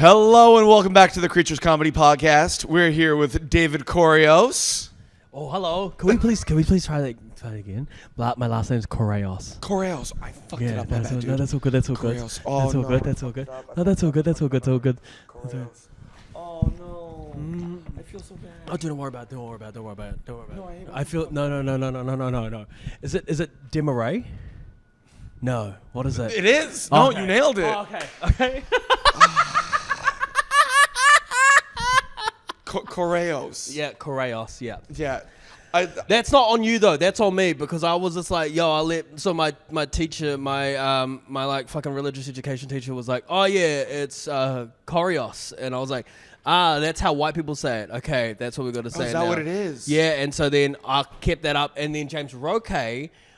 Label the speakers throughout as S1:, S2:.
S1: Hello and welcome back to the Creatures Comedy Podcast. We're here with David Correos.
S2: Oh, hello. Can we please try that again? My last name is Correos.
S1: Correos. I fucked it up. My bad, dude.
S2: No, that's all good. That's all good.
S1: Correos.
S2: That's all good. That's all good. No, that's all good. That's all good. That's all good.
S1: Correos. Oh no. I feel so bad.
S2: Oh, don't worry about it. Don't worry about it. Don't worry about it. Don't worry about it.
S1: No, I hate
S2: I feel no. Is it Desmarais? No. What is it?
S1: It is. No,
S2: Okay.
S1: you nailed it.
S2: Oh, okay.
S1: Correos.
S2: Yeah, Correos. Yeah.
S1: Yeah.
S2: That's not on you though. That's on me because I was just like, my teacher, my like fucking religious education teacher was like, oh yeah, it's Correos, and I was like, that's how white people say it. Okay, that's what we got to say.
S1: Is that
S2: now.
S1: what it is?
S2: Yeah, and so then I kept that up, and then James Roque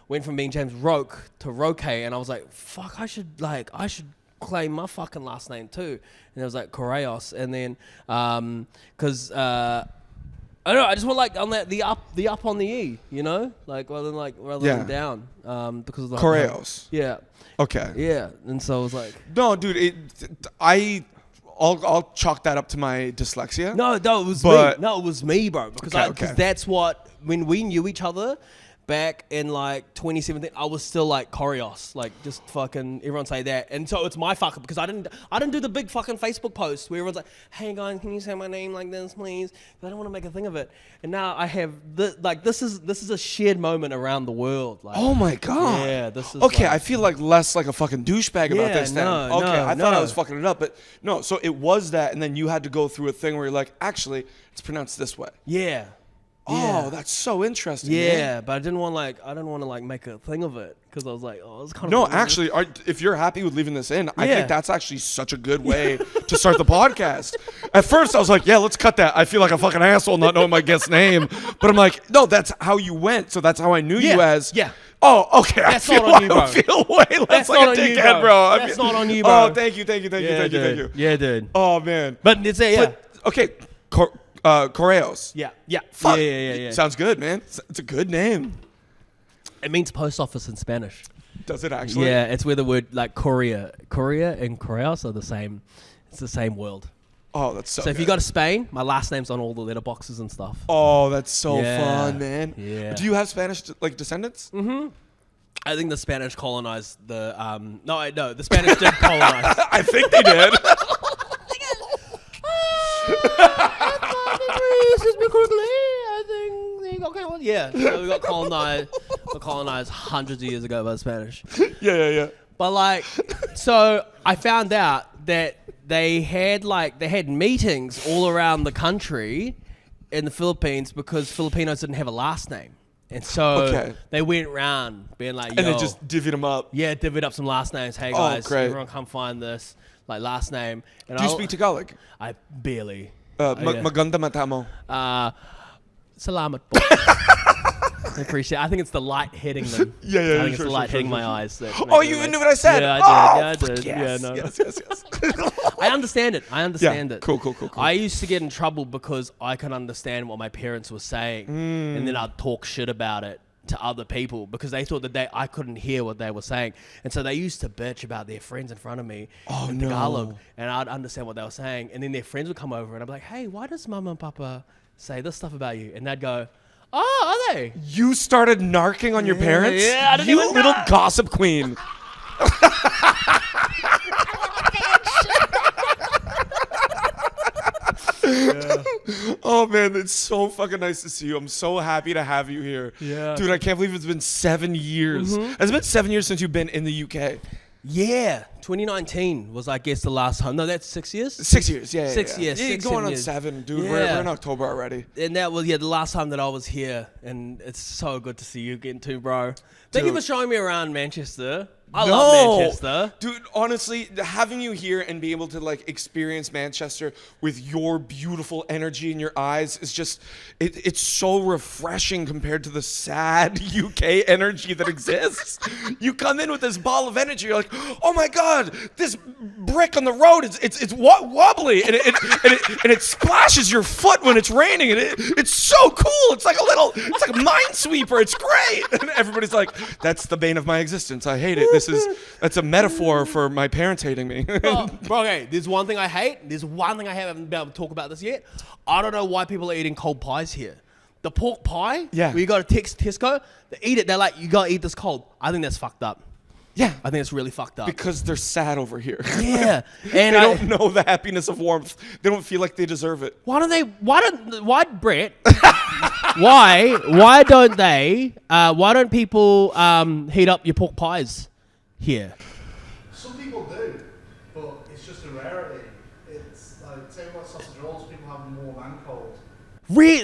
S2: went from being James Roque to Roque, and I was like, fuck, I should claim my fucking last name too. And it was like Correos, and then because I don't know, I just want like on that the up on the E, you know, like rather than down, because of the
S1: Correos.
S2: Yeah.
S1: Okay.
S2: Yeah, and so I was like,
S1: No, dude. I'll chalk that up to my dyslexia.
S2: no, it was
S1: But-
S2: me. No, it was me, bro. Because
S1: Okay.
S2: that's what when we knew each other. Back in like 2017, I was still like Correos, like just fucking everyone say that, and so it's my fuck up because I didn't do the big fucking Facebook post where everyone's like, "Hey guys, can you say my name like this, please?" But I don't want to make a thing of it, and now I have this is a shared moment around the world. Like,
S1: Oh my god.
S2: yeah, this is
S1: Okay,
S2: like-
S1: I feel like less like a fucking douchebag about
S2: Yeah,
S1: this then.
S2: no,
S1: Okay,
S2: no,
S1: I thought I
S2: no.
S1: was fucking it up, but no, so it was that, and then you had to go through a thing where you're like, actually, it's pronounced this way.
S2: yeah.
S1: Oh, that's so interesting.
S2: Yeah,
S1: man.
S2: but I didn't want to make a thing of it because I was like, oh, it's kind of
S1: No, actually, if you're happy with leaving this in, I
S2: Yeah.
S1: think that's actually such a good way to start the podcast. At first, I was like, yeah, let's cut that. I feel like a fucking asshole not knowing my guest's name. But I'm like, no, that's how you went. So that's how I knew you as.
S2: Yeah.
S1: Oh, okay.
S2: That's
S1: I feel,
S2: not on you, bro.
S1: I feel way less
S2: That's
S1: like
S2: not
S1: a
S2: on you,
S1: dickhead,
S2: bro.
S1: bro.
S2: That's not on you, bro.
S1: Oh, thank you.
S2: Thank you. Yeah, dude.
S1: Oh, man.
S2: But it's yeah.
S1: But, okay, Correos.
S2: Yeah.
S1: Fuck.
S2: Yeah.
S1: Sounds good, man. It's a good name.
S2: It means post office in Spanish.
S1: Does it actually?
S2: Yeah, it's where the word like courier and Correos are the same. It's the same world.
S1: Oh, that's so
S2: So if you
S1: good.
S2: go to Spain, my last name's on all the letterboxes and stuff.
S1: Oh, that's so
S2: Yeah.
S1: fun, man.
S2: Yeah.
S1: Do you have Spanish like descendants?
S2: Mm-hmm. I think the Spanish colonized the no, the Spanish did colonize.
S1: I think they did.
S2: Yeah, so we got colonized hundreds of years ago by the Spanish.
S1: Yeah.
S2: But like, so I found out that they had meetings all around the country in the Philippines because Filipinos didn't have a last name. And so they went around being like, yo.
S1: And they just divvied them up.
S2: Yeah, divvied up some last names. Hey
S1: Oh,
S2: guys,
S1: great.
S2: everyone come find this last name. And
S1: Do you speak Tagalog?
S2: I barely.
S1: Maganda matamo.
S2: Salamat po. I appreciate it. I think it's the light hitting them.
S1: Yeah,
S2: I think it's
S1: sure,
S2: the light
S1: sure,
S2: hitting
S1: sure,
S2: my
S1: sure.
S2: eyes. That
S1: Oh,
S2: make
S1: you
S2: me
S1: knew what I said?
S2: Yeah,
S1: Oh,
S2: I did.
S1: fuck
S2: Yeah, no.
S1: yes.
S2: I understand it.
S1: Yeah, cool.
S2: I used to get in trouble because I could understand what my parents were saying, and then I'd talk shit about it to other people because they thought that I couldn't hear what they were saying, and so they used to bitch about their friends in front of me in Tagalog, and I'd understand what they were saying, and then their friends would come over and I'd be like, hey, why does Mama and Papa say this stuff about you? And they'd go, oh, are they?
S1: You started narking on your parents?
S2: Yeah, I didn't
S1: you
S2: even
S1: little
S2: know.
S1: gossip queen. Oh man, it's so fucking nice to see you. I'm so happy to have you here.
S2: Yeah.
S1: Dude, I can't believe it's been 7 years. Has it been 7 years since you've been in the UK?
S2: Yeah, 2019 was, I guess, the last time. No, that's 6 years.
S1: 6 years, yeah.
S2: 6 years,
S1: Yeah,
S2: six,
S1: going
S2: 7
S1: on
S2: years.
S1: 7, dude.
S2: Yeah.
S1: We're in October already.
S2: And that was, the last time that I was here. And it's so good to see you again too, bro. Thank you
S1: Dude.
S2: for showing me around Manchester. I love Manchester.
S1: Dude, honestly, having you here and be able to like experience Manchester with your beautiful energy in your eyes is just, it's so refreshing compared to the sad UK energy that exists. You come in with this ball of energy, you're like, oh my God, this brick on the road, it's wobbly and it splashes your foot when it's raining and it's so cool. It's like a minesweeper. It's great. And everybody's like, that's the bane of my existence. I hate it. that's a metaphor for my parents hating me.
S2: Oh, bro, okay, there's one thing I hate. There's one thing I haven't been able to talk about this yet. I don't know why people are eating cold pies here. The pork pie,
S1: Yeah.
S2: where you go to Tesco, they eat it. They're like, you gotta eat this cold. I think that's fucked up.
S1: Yeah.
S2: I think it's really fucked up.
S1: Because they're sad over here.
S2: Yeah,
S1: They
S2: and
S1: don't know the happiness of warmth. They don't feel like they deserve it.
S2: why Brett? why don't people heat up your pork pies here?
S3: Some people do, but it's just a rarity. It's like, say what sausage rolls, people have them warm and cold.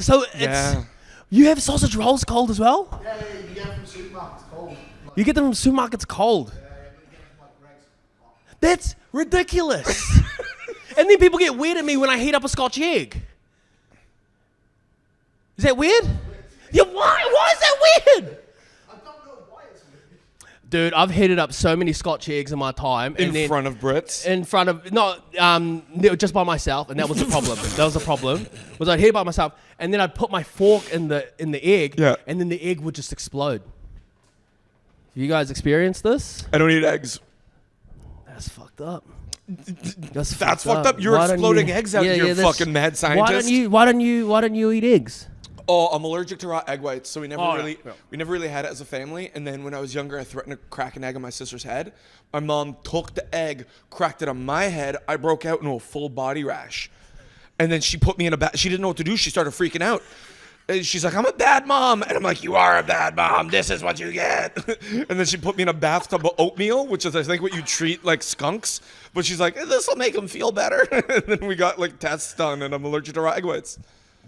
S2: So
S1: Yeah.
S2: you have sausage rolls cold as well?
S3: Yeah, you get them from supermarkets cold. Like,
S2: You get them from supermarkets cold.
S3: you get them from like Greg's hot.
S2: That's ridiculous. And then people get weird at me when I heat up a Scotch egg. Is that weird? Yeah, why? Why is that weird?
S3: I don't know why it's weird.
S2: Dude, I've heated up so many Scotch eggs in my time.
S1: In front of Brits.
S2: In front of, just by myself, and that was the problem. That was the problem. Was I'd heat it by myself, and then I'd put my fork in the egg,
S1: Yeah.
S2: and then the egg would just explode. You guys experienced this?
S1: I don't eat eggs.
S2: That's fucked up.
S1: That's fucked up. You're
S2: Why don't
S1: exploding
S2: you-
S1: eggs out here,
S2: that's-
S1: fucking mad scientist.
S2: Why don't you eat eggs?
S1: Oh, I'm allergic to raw egg whites, so we never
S2: Oh,
S1: really
S2: yeah.
S1: we never really had it as a family. And then when I was younger, I threatened to crack an egg on my sister's head. My mom took the egg, cracked it on my head. I broke out into a full body rash, and then she put me in a She didn't know what to do. She started freaking out. And she's like, "I'm a bad mom," and I'm like, "You are a bad mom. This is what you get." And then she put me in a bathtub of oatmeal, which is I think what you treat like skunks. But she's like, "This will make them feel better." And then we got like tests done, and I'm allergic to raw egg whites.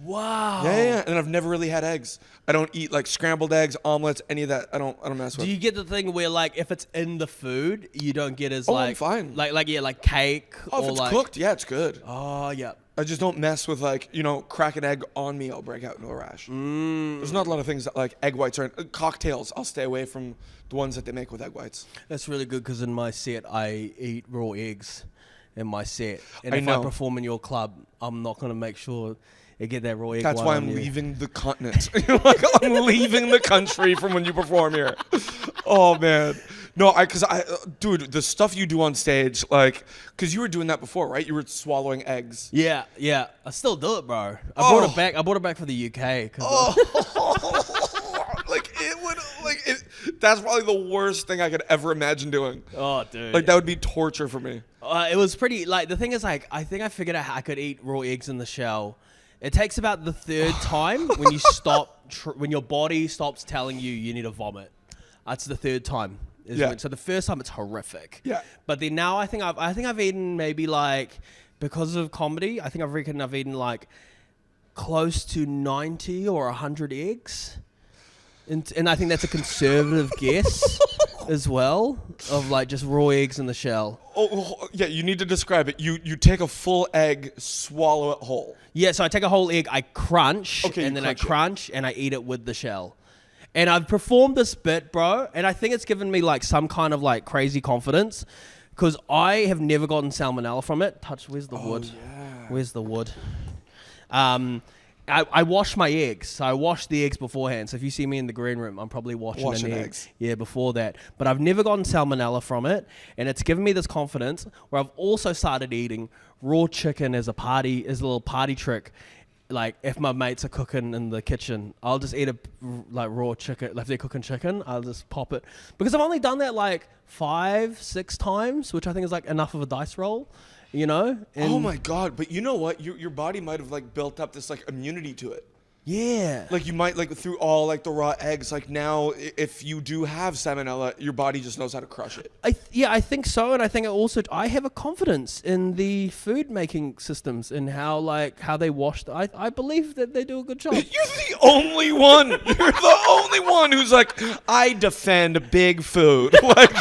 S2: Wow.
S1: Yeah. And I've never really had eggs. I don't eat like scrambled eggs, omelets, any of that. I don't mess with.
S2: Do you get the thing where like if it's in the food, you don't get as
S1: I'm
S2: like
S1: fine.
S2: like cake
S1: Oh, if
S2: or
S1: it's
S2: like
S1: cooked, yeah, it's good.
S2: Oh yeah.
S1: I just don't mess with like, crack an egg on me, I'll break out into a rash. There's not a lot of things that like egg whites are in. Cocktails, I'll stay away from the ones that they make with egg whites.
S2: That's really good because in my set I eat raw eggs in my set, and
S1: I
S2: if
S1: know.
S2: I perform in your club, I'm not gonna make sure I get that raw egg.
S1: That's
S2: one
S1: why
S2: on
S1: I'm
S2: you.
S1: leaving the continent. Like, I'm leaving the country from when you perform here. Oh man. No, dude, the stuff you do on stage, like, because you were doing that before, right? You were swallowing eggs.
S2: Yeah. I still do it, bro. I
S1: Oh.
S2: brought it back. I brought it back for the UK.
S1: That's probably the worst thing I could ever imagine doing.
S2: Oh, dude.
S1: Like, that would be torture for me.
S2: It was pretty, like, the thing is, like, I think I figured out how I could eat raw eggs in the shell. It takes about the third time when you stop, when your body stops telling you need to vomit. That's the third time.
S1: Yeah.
S2: So the first time it's horrific.
S1: Yeah.
S2: But then now I think I've eaten maybe like, because of comedy, I think I've eaten like close to 90 or 100 eggs. And I think that's a conservative guess as well, of like just raw eggs in the shell.
S1: Oh, yeah, you need to describe it. You take a full egg, swallow it whole.
S2: Yeah, so I take a whole egg, I crunch,
S1: Okay,
S2: and
S1: you
S2: then I
S1: crunch
S2: crunch and I eat it with the shell. And I've performed this bit, bro, and I think it's given me like some kind of like crazy confidence, because I have never gotten salmonella from it. Where's the wood?
S1: yeah.
S2: Where's the wood? I wash my eggs. So I wash the eggs beforehand. So if you see me in the green room, I'm probably washing an egg.
S1: eggs.
S2: Yeah, before that. But I've never gotten salmonella from it. And it's given me this confidence where I've also started eating raw chicken as a little party trick. Like if my mates are cooking in the kitchen, I'll just eat like raw chicken. Like if they're cooking chicken, I'll just pop it. Because I've only done that like 5-6 times, which I think is like enough of a dice roll. And
S1: Oh my God. But you know what? Your body might have like built up this like immunity to it.
S2: Yeah.
S1: Like you might like through all like the raw eggs, like now if you do have salmonella, your body just knows how to crush it.
S2: I think so, and I think I have a confidence in the food making systems and how they wash. I believe that they do a good job.
S1: You're the only one. You're the only one who's like, I defend big food. Like,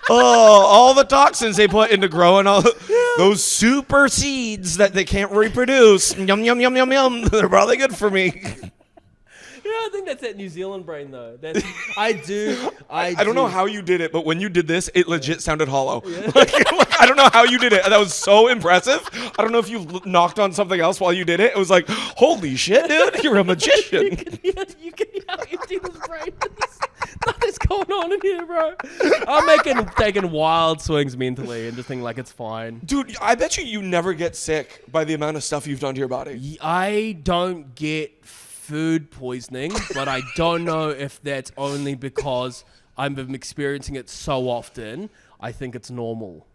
S1: all the toxins they put into growing all those super seeds that they can't reproduce. Yum, yum, yum, yum, yum. They're probably good for me.
S2: Yeah, I think that's that New Zealand brain though. I
S1: don't know how you did it, but when you did this, it legit sounded hollow. Like, I don't know how you did it. That was so impressive. I don't know if you knocked on something else while you did it. It was like, holy shit, dude, you're a magician.
S2: You can hear how empty this brain is. What's going on in here, bro? Taking wild swings mentally and just thinking like it's fine.
S1: Dude, I bet you never get sick by the amount of stuff you've done to your body.
S2: I don't get food poisoning, but I don't know if that's only because I'm experiencing it so often. I think it's normal.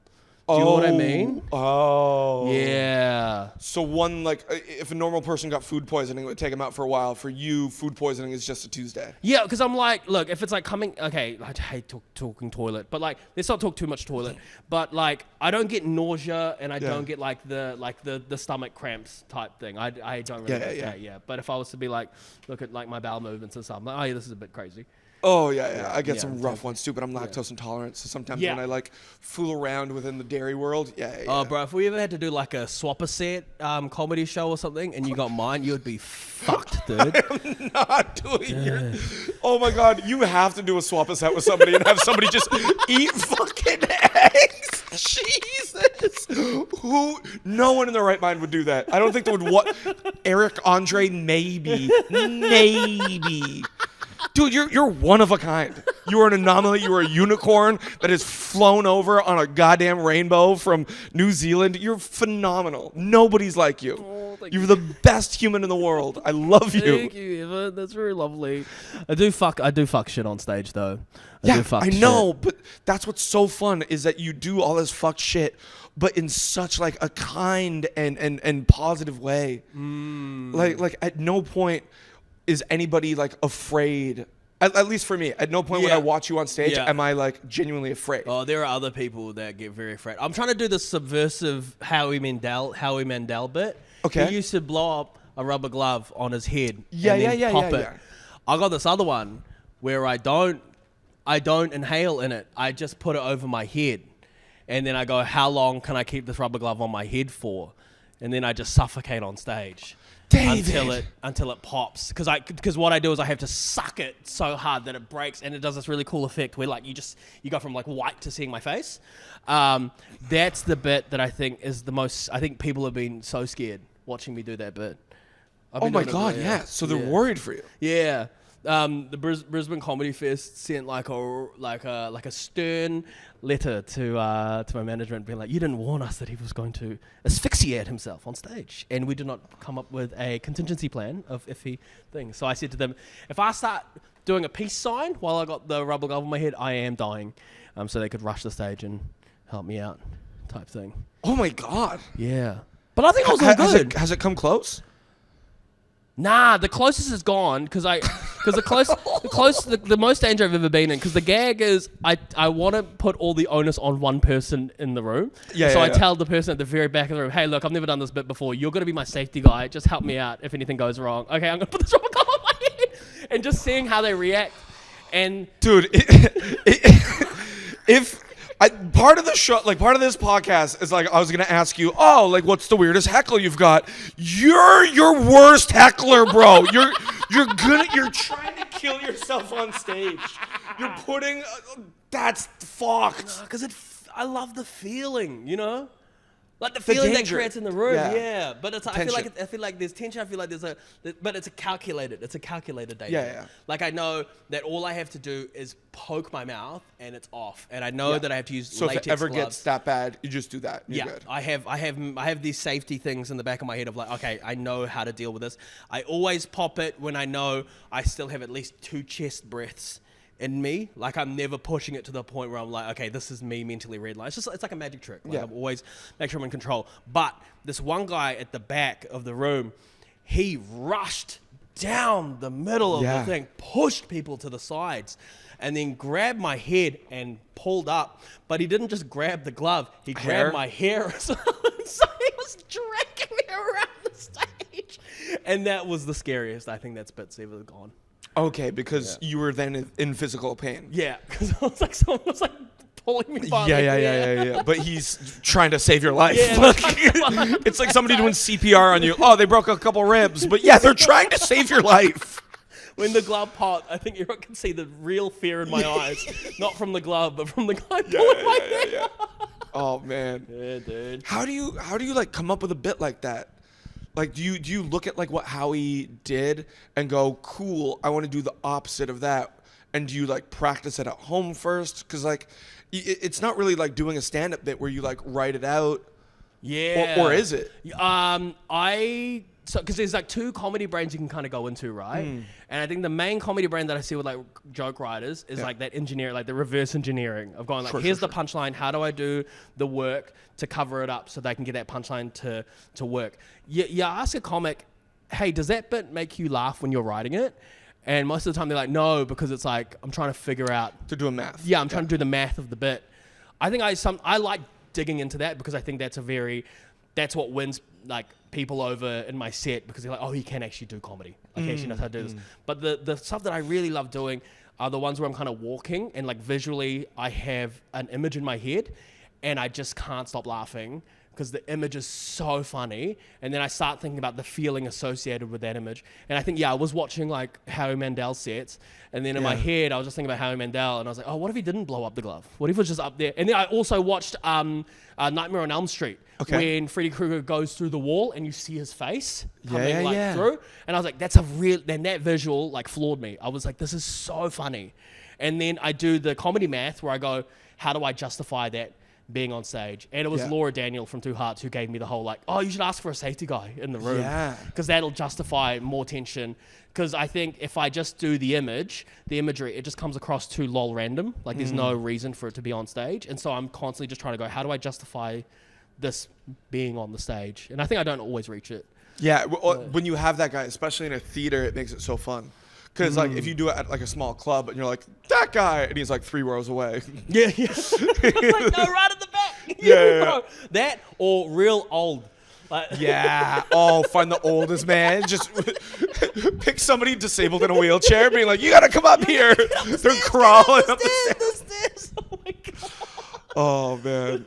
S2: Do you know what I mean?
S1: Oh.
S2: Yeah.
S1: So one, like, if a normal person got food poisoning, it would take them out for a while. For you, food poisoning is just a Tuesday.
S2: Yeah, because I'm like, look, if it's like coming, okay, I hate talking toilet, but like, let's not talk too much toilet. But like, I don't get nausea and I don't get like the stomach cramps type thing. I don't really get that, yeah. But if I was to be like, look at like my bowel movements and stuff, I'm like, oh yeah, this is a bit crazy.
S1: Oh, yeah. I get some rough ones too, but I'm lactose intolerant, so sometimes
S2: Yeah.
S1: when I like fool around within the dairy world,
S2: Oh, bro, if we ever had to do like a swapper set comedy show or something and you got mine, you would be fucked, dude.
S1: I'm not doing it. Oh my God, you have to do a swap a set with somebody and have somebody just eat fucking eggs. Jesus. No one in their right mind would do that. I don't think they would. Eric Andre, maybe. Dude, you're one of a kind. You are an anomaly. You are a unicorn that has flown over on a goddamn rainbow from New Zealand. You're phenomenal. Nobody's like you.
S2: Oh,
S1: You're the best human in the world. I love you.
S2: Thank you, Evan. That's very lovely. I do fuck shit on stage though.
S1: I know, but that's what's so fun is that you do all this fucked shit, but in such like a kind and positive way. Like at no point is anybody like afraid, at least for me, at no point when I watch you on stage am I like genuinely afraid.
S2: Oh, there are other people that get very afraid. I'm trying to do the subversive Howie Mandel bit.
S1: Okay.
S2: He used to blow up a rubber glove on his head
S1: Yeah.
S2: I got this other one where I don't inhale in it. I just put it over my head. And then I go, how long can I keep this rubber glove on my head for? And then I just suffocate on stage.
S1: David.
S2: Until it pops, because what I do is I have to suck it so hard that it breaks, and it does this really cool effect where like you go from like white to seeing my face. That's the bit that I think is the most. I think people have been so scared watching me do that bit.
S1: Oh my God, yeah. So they're worried for you.
S2: Yeah. The Brisbane Comedy Fest sent like a stern letter to my management being like, you didn't warn us that he was going to asphyxiate himself on stage, and we did not come up with a contingency plan of if he things. So I said to them, if I start doing a peace sign while I got the rubber glove on my head, I am dying. So they could rush the stage and help me out, type thing.
S1: Oh my God.
S2: Yeah, but I think I was all good.
S1: Has it come close?
S2: Nah, the closest is gone because the most danger I've ever been in, because the gag is I want to put all the onus on one person in the room. So I tell the person at the very back of the room, hey, look, I've never done this bit before. You're going to be my safety guy. Just help me out if anything goes wrong. Okay, I'm going to put this rubber glove on my head. And just seeing how they react. And
S1: dude, part of the show, like part of this podcast is like, I was going to ask you, oh, like what's the weirdest heckle you've got? You're your worst heckler, bro. You're trying to kill yourself on stage. You're putting, that's fucked.
S2: because I love the feeling, you know? Like the feeling that creates in the room, yeah. But it's I feel like there's tension. I feel like but it's a calculated danger.
S1: Yeah.
S2: Like I know that all I have to do is poke my mouth and it's off, and I know that I have to use latex
S1: if it ever
S2: gloves.
S1: gets that bad, you just do that. You're good.
S2: I have these safety things in the back of my head of like, okay, I know how to deal with this. I always pop it when I know I still have at least 2 chest breaths in me. Like I'm never pushing it to the point where I'm like, okay, this is me mentally redlined. It's like a magic trick. Like I'm always make sure I'm in control. But this one guy at the back of the room, he rushed down the middle of the thing, pushed people to the sides, and then grabbed my head and pulled up. But he didn't just grab the glove, he grabbed my hair. So he was dragging me around the stage. And that was the scariest. I think that's bit's ever gone.
S1: Okay, because you were then in physical pain.
S2: Yeah, because I was like, someone was like pulling me by
S1: Yeah. But he's trying to save your life.
S2: Yeah,
S1: It's like somebody doing CPR on you. Oh, they broke a couple ribs, but yeah, they're trying to save your life.
S2: When the glove popped, I think everyone can see the real fear in my eyes, not from the glove, but from the guy pulling my hair.
S1: Oh man.
S2: Yeah, dude.
S1: How do you like come up with a bit like that? Like, do you look at like what Howie did and go, cool, I want to do the opposite of that, And do you like practice it at home first? Because like it's not really like doing a stand-up bit where you like write it out.
S2: Yeah.
S1: Or is it?
S2: Because there's like two comedy brains you can kind of go into, right? And I think the main comedy brain that I see with like joke writers is like that engineer, like the reverse engineering of going like, here's the punchline. How do I do the work to cover it up so they can get that punchline to work? You ask a comic, hey, does that bit make you laugh when you're writing it? And most of the time they're like, no, because it's like, I'm trying to figure out.
S1: To do a math.
S2: Yeah, I'm trying to do the math of the bit. I think I like digging into that because I think that's what wins like people over in my set, because they're like, oh, he can actually do comedy. Like he actually knows how to do this. But the stuff that I really love doing are the ones where I'm kind of walking and like visually I have an image in my head and I just can't stop laughing because the image is so funny. And then I start thinking about the feeling associated with that image. And I think, I was watching like Howie Mandel's sets, and then in my head, I was just thinking about Howie Mandel, and I was like, oh, what if he didn't blow up the glove? What if it was just up there? And then I also watched Nightmare on Elm Street, when Freddy Krueger goes through the wall and you see his face coming through. And I was like, then that visual like floored me. I was like, this is so funny. And then I do the comedy math where I go, how do I justify that being on stage? And it was Laura Daniel from Two Hearts who gave me the whole like, oh, you should ask for a safety guy in the room, because that'll justify more tension. Because I think if I just do the imagery, it just comes across too lol random. Like there's no reason for it to be on stage. And so I'm constantly just trying to go, how do I justify this being on the stage? And I think I don't always reach it.
S1: Yeah, when you have that guy, especially in a theater, it makes it so fun. Because like if you do it at like a small club and you're like, that guy, and he's like 3 rows away.
S2: Yeah. Like, no, right at the back. Yeah. That or real old. Like,
S1: find the oldest man. Just pick somebody disabled in a wheelchair, being like, you gotta come up here. They're crawling up the stairs.
S2: Oh my God.
S1: Oh man.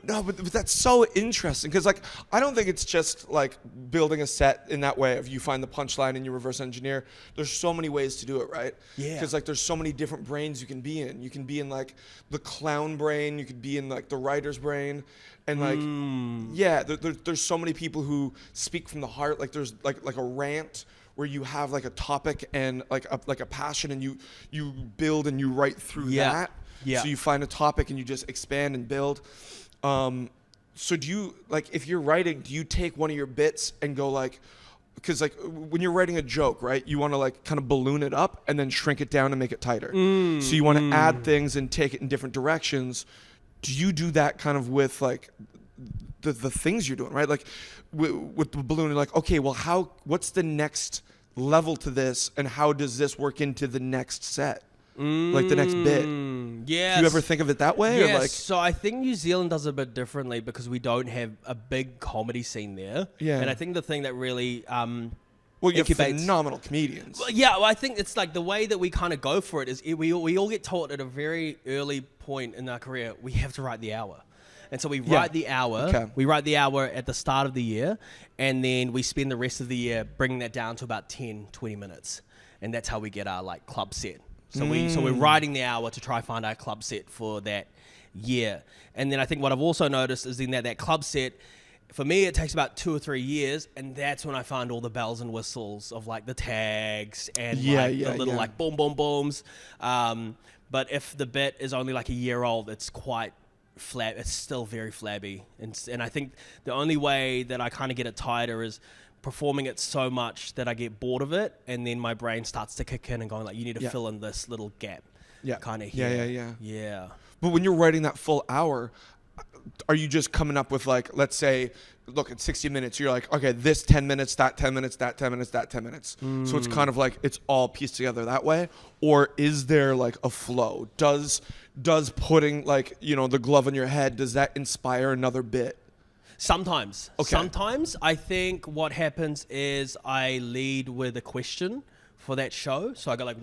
S1: No, but that's so interesting, because like I don't think it's just like building a set in that way of you find the punchline and you reverse engineer. There's so many ways to do it, right? Yeah. Because like there's so many different brains you can be in. You can be in like the clown brain. You could be in like the writer's brain, and like there's so many people who speak from the heart. Like there's like a rant where you have like a topic and like a passion, and you build and you write through that. Yeah. So you find a topic and you just expand and build. So do you, like, if you're writing, do you take one of your bits and go like, because like when you're writing a joke, right, you want to like kind of balloon it up and then shrink it down and make it tighter. So you want to add things and take it in different directions. Do you do that kind of with like the things you're doing, right? Like with the balloon, you're like, okay, well, what's the next level to this, and how does this work into the next set? Like the next bit.
S2: Yeah.
S1: Do you ever think of it that way?
S2: Yes.
S1: Or like,
S2: so I think New Zealand does it a bit differently because we don't have a big comedy scene there. Yeah. And I think the thing that really
S1: well, you have phenomenal comedians.
S2: Well, yeah, well, I think it's like the way that we kind of go for it is we all get taught at a very early point in our career, we have to write the hour. And so we write the hour. Okay. We write the hour at the start of the year, and then we spend the rest of the year bringing that down to about 10, 20 minutes. And that's how we get our like club set. So we're writing the hour to try find our club set for that year. And then I think what I've also noticed is in that club set, for me, it takes about 2 or 3 years, and that's when I find all the bells and whistles of like the tags and the little like boom, boom, booms. But if the bit is only like a year old, it's quite flat. It's still very flabby. And I think the only way that I kind of get it tighter is performing it so much that I get bored of it, and then my brain starts to kick in and going like, you need to fill in this little gap. Yeah. Kind of here. Yeah.
S1: But when you're writing that full hour, are you just coming up with like, let's say, look, at 60 minutes, you're like, okay, this 10 minutes, that 10 minutes, that 10 minutes, that 10 minutes. So it's kind of like, it's all pieced together that way? Or is there like a flow? Does putting like, you know, the glove on your head, does that inspire another bit?
S2: Sometimes. Okay. Sometimes I think what happens is I lead with a question for that show. So I go like,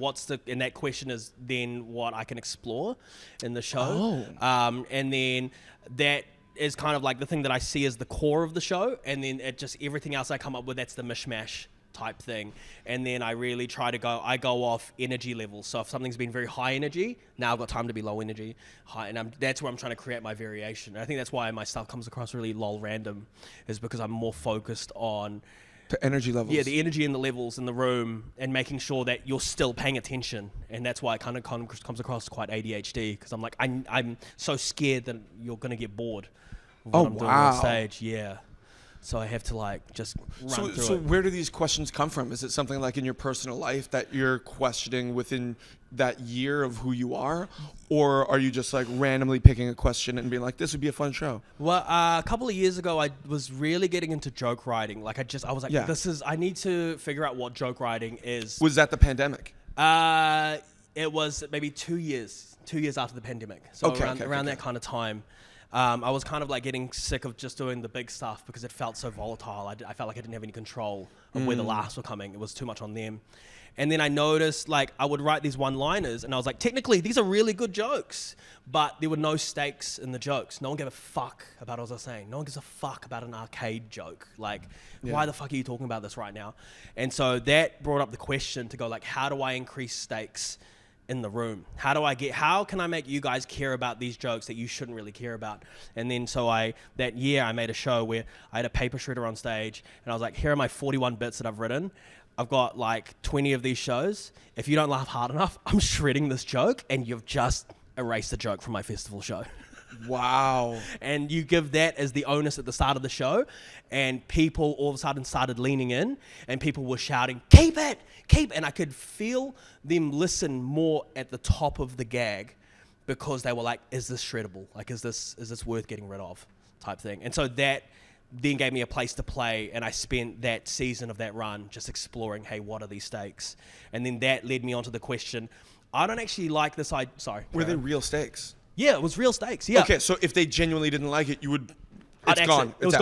S2: and that question is then what I can explore in the show. And then that is kind of like the thing that I see as the core of the show. And then everything else I come up with, that's the mishmash type thing. And then I really try to go off energy levels. So if something's been very high energy, now I've got time to be low energy, high, and that's where I'm trying to create my variation. And I think that's why my stuff comes across really lol random, is because I'm more focused on
S1: The energy levels.
S2: Yeah, the energy and the levels in the room, and making sure that you're still paying attention. And that's why it kind of comes across quite ADHD, because I'm like, I'm so scared that you're going to get bored of what I'm doing on stage. Yeah. So I have to like just run through
S1: So
S2: it.
S1: where do these questions come from? Is it something like in your personal life that you're questioning within that year of who you are? Or are you just like randomly picking a question and being like, this would be a fun show?
S2: Well, a couple of years ago, I was really getting into joke writing. Like I was like,
S1: Yeah.
S2: I need to figure out what joke writing is.
S1: Was that the pandemic?
S2: It was maybe 2 years after the pandemic. So around that kind of time. I was kind of like getting sick of just doing the big stuff because it felt so volatile. I felt like I didn't have any control of where the laughs were coming. It was too much on them. And then I noticed like I would write these one-liners and I was like, technically these are really good jokes, but there were no stakes in the jokes. No one gave a fuck about what I was saying. No one gives a fuck about an arcade joke. Like, why the fuck are you talking about this right now? And so that brought up the question to go like, how do I increase stakes in the room? How can I make you guys care about these jokes that you shouldn't really care about? And then that year I made a show where I had a paper shredder on stage and I was like, here are my 41 bits that I've written. I've got like 20 of these shows. If you don't laugh hard enough, I'm shredding this joke and you've just erased the joke from my festival show.
S1: Wow.
S2: And you give that as the onus at the start of the show, and people all of a sudden started leaning in and people were shouting, keep it. And I could feel them listen more at the top of the gag because they were like, is this shreddable? Like, is this worth getting rid of type thing? And so that then gave me a place to play, and I spent that season of that run just exploring, hey, what are these stakes? And then that led me onto the question, I don't actually like this.
S1: Were they real stakes?
S2: Yeah, it was real stakes. Yeah.
S1: Okay, so if they genuinely didn't like it, you would.
S2: It was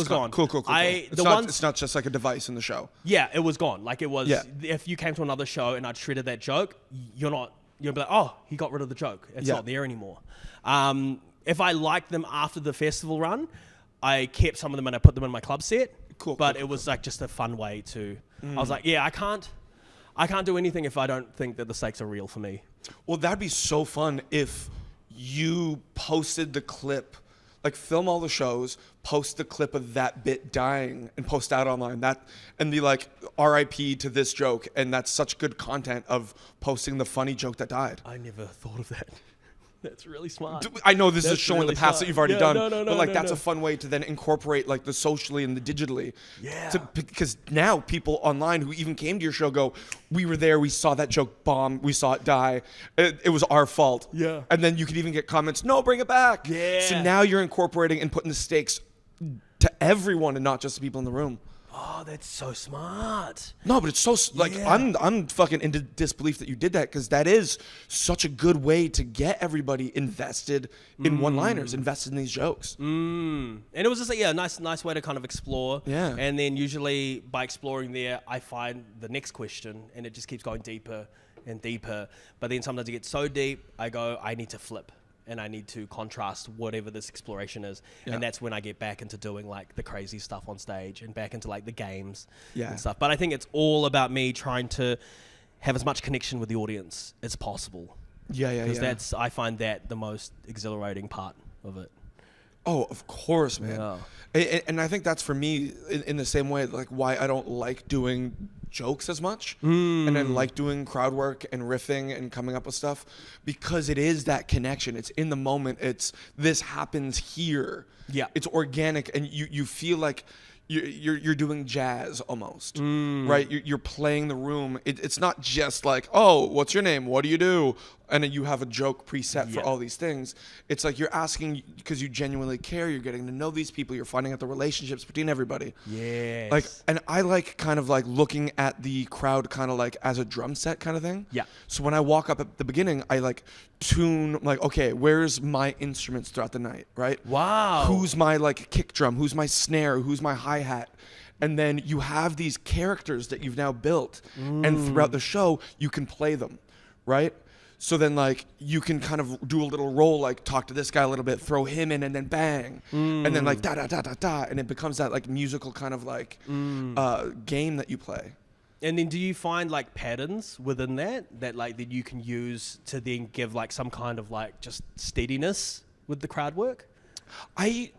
S2: gone.
S1: Cool. It's not just like a device in the show.
S2: Yeah, it was gone. Like it was.
S1: Yeah.
S2: If you came to another show and I'd shredded that joke, you'll be like, oh, he got rid of the joke. It's not there anymore. If I liked them after the festival run, I kept some of them and I put them in my club set. But it was like just a fun way to. I was like, yeah, I can't do anything if I don't think that the stakes are real for me.
S1: Well, that'd be so fun if you posted the clip, like film all the shows, post the clip of that bit dying and post that online, and be like, RIP to this joke, and that's such good content of posting the funny joke that died.
S2: I never thought of that. That's really smart.
S1: I know this is a show in the past that you've already done, but that's a fun way to then incorporate like the socially and the digitally.
S2: Yeah.
S1: Because now people online who even came to your show go, we were there, we saw that joke bomb, we saw it die, it was our fault.
S2: Yeah.
S1: And then you could even get comments, no, bring it back.
S2: Yeah.
S1: So now you're incorporating and putting the stakes to everyone and not just the people in the room.
S2: Oh, that's so smart.
S1: No, but it's so like I'm fucking into disbelief that you did that, because that is such a good way to get everybody invested in one-liners, invested in these jokes.
S2: And it was just a nice way to kind of explore.
S1: Yeah.
S2: And then usually by exploring there, I find the next question, and it just keeps going deeper and deeper. But then sometimes it gets so deep, I go, I need to flip. And I need to contrast whatever this exploration is.
S1: Yeah.
S2: And that's when I get back into doing like the crazy stuff on stage and back into like the games
S1: Yeah.
S2: and stuff. But I think it's all about me trying to have as much connection with the audience as possible.
S1: Yeah.
S2: Because I find that the most exhilarating part of it.
S1: Oh, of course, man.
S2: Yeah.
S1: And I think that's for me in the same way, like why I don't like doing jokes as much, and then like doing crowd work and riffing and coming up with stuff, because it is that connection. It's in the moment. It's this happens here.
S2: Yeah.
S1: It's organic, and you feel like you're doing jazz almost, right? You're playing the room. It's not just like, oh, what's your name? What do you do? And then you have a joke preset for all these things. It's like you're asking because you genuinely care. You're getting to know these people. You're finding out the relationships between everybody.
S2: Yes.
S1: Like, and I like kind of like looking at the crowd kind of like as a drum set kind of thing.
S2: Yeah.
S1: So when I walk up at the beginning, I like tune like, okay, where's my instruments throughout the night, right?
S2: Wow.
S1: Who's my like kick drum? Who's my snare? Who's my hi-hat? And then you have these characters that you've now built, and throughout the show, you can play them, right? So then, like, you can kind of do a little role, like, talk to this guy a little bit, throw him in, and then bang. And then, like, da-da-da-da-da. And it becomes that, like, musical kind of, like, game that you play.
S2: And then do you find, like, patterns within that like, that you can use to then give, like, some kind of, like, just steadiness with the crowd work?
S1: I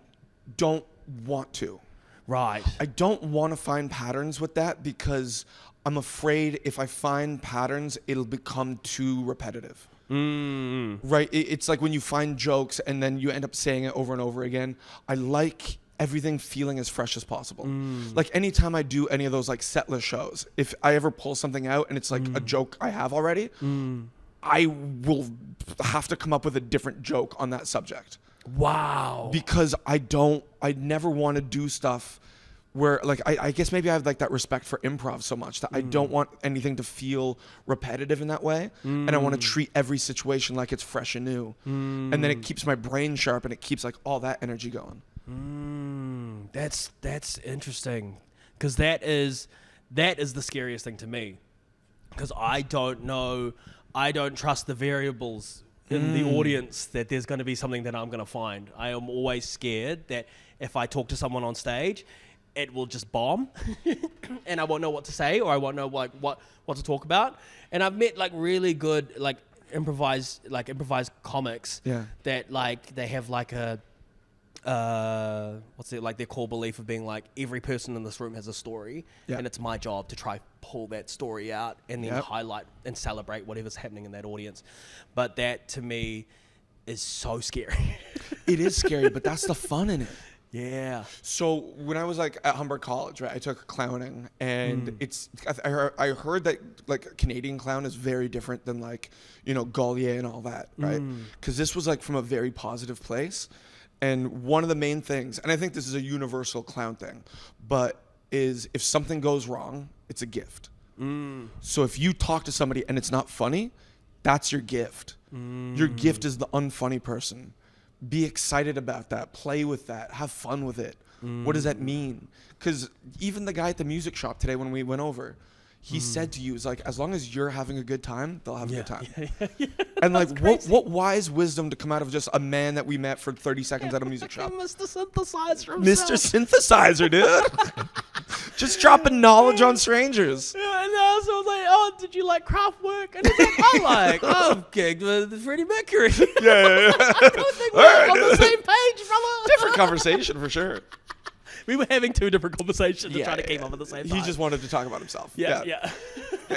S1: don't want to.
S2: Right.
S1: I don't want to find patterns with that because I'm afraid if I find patterns, it'll become too repetitive. Right? It's like when you find jokes and then you end up saying it over and over again. I like everything feeling as fresh as possible. Like anytime I do any of those like set list shows, if I ever pull something out and it's like a joke I have already, I will have to come up with a different joke on that subject.
S2: Wow.
S1: Because I never want to do stuff where like, I guess maybe I have like that respect for improv so much that I don't want anything to feel repetitive in that way. And I want to treat every situation like it's fresh and new. And then it keeps my brain sharp and it keeps like all that energy going.
S2: That's interesting, because that is the scariest thing to me, because I don't trust the variables in the audience that there's going to be something that I'm going to find. I am always scared that if I talk to someone on stage, it will just bomb and I won't know what to say, or I won't know like what to talk about. And I've met like really good like improvised comics that like they have like a what's it like their core belief of being like every person in this room has a story, and it's my job to try pull that story out and then highlight and celebrate whatever's happening in that audience. But that to me is so scary.
S1: It is scary, but that's the fun in it.
S2: Yeah.
S1: So when I was like at Humber College, right, I took clowning, and I heard that like Canadian clown is very different than like, you know, Gaulier and all that, right? Because this was like from a very positive place. And one of the main things, and I think this is a universal clown thing, but is if something goes wrong, it's a gift. So if you talk to somebody and it's not funny, that's your gift. Your gift is the unfunny person. Be excited about that. Play with that. Have fun with it. What does that mean? Because even the guy at the music shop today when we went over, he said to you, "Is like as long as you're having a good time, they'll have a good time." And like, what wise wisdom to come out of just a man that we met for 30 seconds at a music shop.
S2: Mr. Synthesizer himself.
S1: Mr. Synthesizer, dude. Just dropping knowledge on strangers.
S2: Yeah, and I was like, "Oh, did you like craft work?" And he's like, "I've gigged with Freddie Mercury."
S1: Yeah.
S2: I don't think we're on the same page, brother.
S1: Different conversation for sure.
S2: We were having two different conversations and trying to keep up at the same time.
S1: He just wanted to talk about himself.
S2: Yeah.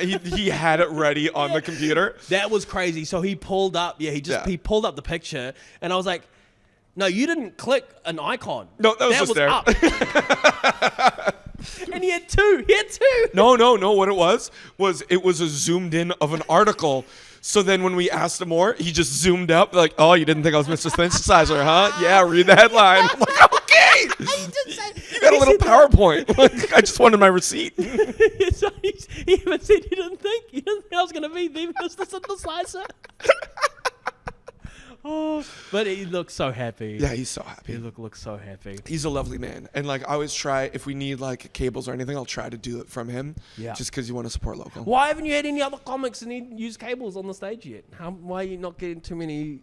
S1: He had it ready on the computer.
S2: That was crazy. So he pulled up. He pulled up the picture, and I was like, "No, you didn't click an icon.
S1: No, that was just there."
S2: Up. And he had two.
S1: No. What it was a zoomed in of an article. So then when we asked him more, he just zoomed up like, "Oh, you didn't think I was Mr. Synthesizer, huh? Yeah, read the headline." I'm like, "Okay." You got a little PowerPoint. Like, I just wanted my receipt.
S2: So he even said he didn't think I was going to be the Mr. Synthesizer. Oh, but he looks so happy.
S1: Yeah, he's so happy.
S2: He looks so happy.
S1: He's a lovely man. And like I always try, if we need like cables or anything, I'll try to do it from him. Yeah. Just because you want to support local.
S2: Why haven't you had any other comics and use cables on the stage yet? Why are you not getting too many?